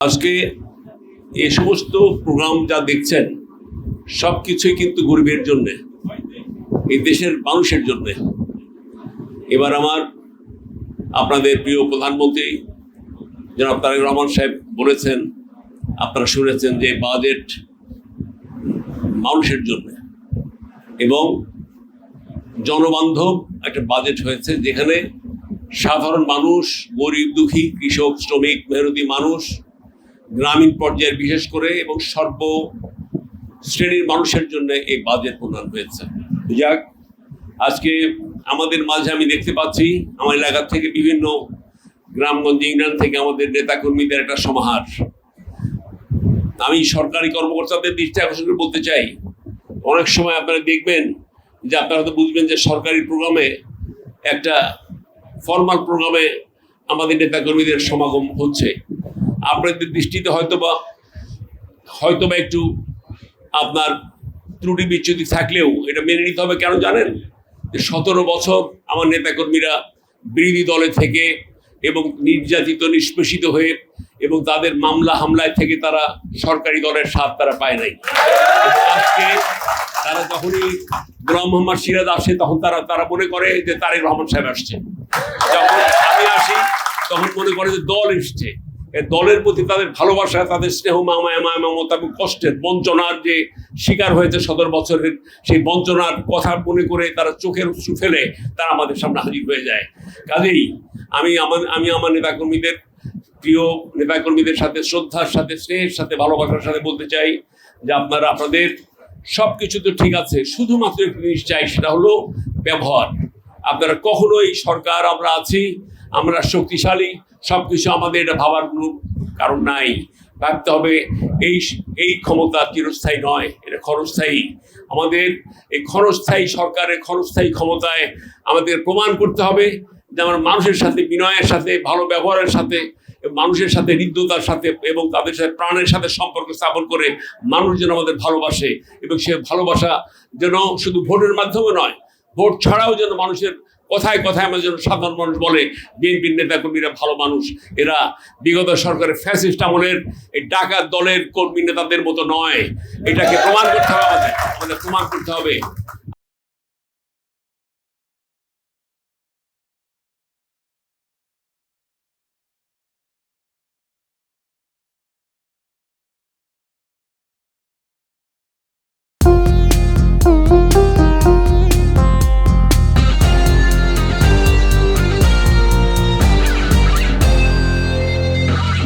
আজকে এই সমস্ত প্রোগ্রাম যা দেখছেন সবকিছুই কিন্তু গরিবের জন্য, এই দেশের মানুষের জন্য। এবার আপনাদের প্রিয় প্রধানমন্ত্রী জনাব তারেক রহমান সাহেব বলেছেন, আপনারা শুনেছেন যে বাজেট মানুষের জন্য এবং জনবান্ধব একটা বাজেট হয়েছে, যেখানে সাধারণ মানুষ, গরিব দুঃখী, কৃষক, শ্রমিক, মেহনতি মানুষ, গ্রামীণ পর্যায়ের বিশেষ করে এবং সর্ব শ্রেণীর মানুষের জন্য এই বাজেট প্রণয়ন হয়েছে। যাক, আজকে আমাদের মাঝে আমি দেখতে পাচ্ছি আমার এলাকা থেকে বিভিন্ন গ্রামগঞ্জ, ইংল্যান্ড থেকে আমাদের নেতাকর্মীদের একটা সমাহার। আমি সরকারি কর্মকর্তাদের দৃষ্টি আকর্ষণ করে বলতে চাই, অনেক সময় আপনারা দেখবেন যে আপনারা হয়তো বুঝবেন যে সরকারি প্রোগ্রামে, একটা ফর্মাল প্রোগ্রামে আমাদের নেতাকর্মীদের সমাগম হচ্ছে। আপনাদের দৃষ্টিতে হয়তোবা একটু আপনার ত্রুটি বিচ্যুতি থাকলেও এটা মেনে নিতে হবে। কেন জানেন? যে 17 বছর আমার নেতাকর্মীরা বিরোধী দলে থেকে এবং নির্যাতিত, নিষ্পেষিত হয়ে এবং তাদের মামলা হামলায় থেকে তারা সরকারি দলের স্বাদ তারা পায় নাই। আজকে তারা যখনই গোলাম মোহাম্মদ সিরাজ আসে তখন তারা মনে করে যে তারেক রহমান সাহেব আসছে। যখন আমি আসি তখন মনে করে যে দল এসছে। দলের প্রতি তাদের ভালোবাসা, তাদের স্নেহ, মায়া মমতা এবং কষ্টের, বঞ্চনার যে শিকার হয়েছে 17 বছরের, সেই বঞ্চনার কথা মনে করে তারা চোখের অশ্রু ফেলে তারা আমাদের সামনে হাজির হয়ে যায়। কাজেই আমি আমার নেতাকর্মীদের, প্রিয় নেতাকর্মীদের সাথে শ্রদ্ধার সাথে, স্নেহের সাথে, ভালোবাসার সাথে বলতে চাই যে আপনাদের সব কিছু তো ঠিক আছে, শুধুমাত্র একটি জিনিস চাই, সেটা হলো ব্যবহার। আপনারা কখনোই সরকার আমরা আছি, আমরা শক্তিশালী, সবকিছু আমাদের এটা ভাবার কোনো কারণ নাই। ভাবতে হবে এই ক্ষমতা চিরস্থায়ী নয়, এটা ক্ষণস্থায়ী। আমাদের এই ক্ষণস্থায়ী সরকারের ক্ষণস্থায়ী ক্ষমতায় আমাদের প্রমাণ করতে হবে যে আমরা মানুষের সাথে বিনয়ের সাথে, ভালো ব্যবহারের সাথে, মানুষের সাথে হৃদ্যতার সাথে এবং তাদের সাথে প্রাণের সাথে সম্পর্ক স্থাপন করে মানুষ যেন আমাদের ভালোবাসে এবং সে ভালোবাসা যেন শুধু ভোটের মাধ্যমে নয়, ভোট ছাড়াও যেন মানুষের কথায় কথায় আমাদের যেন সাধারণ মানুষ বলে বিএনপির নেতাকর্মীরা ভালো মানুষ, এরা বিগত সরকারের ফ্যাসিস্ট আমলের এই ডাকাত দলের কর্মী নেতাদের মতো নয়। এটাকে প্রমাণ করতে হবে, আমাদের প্রমাণ করতে হবে।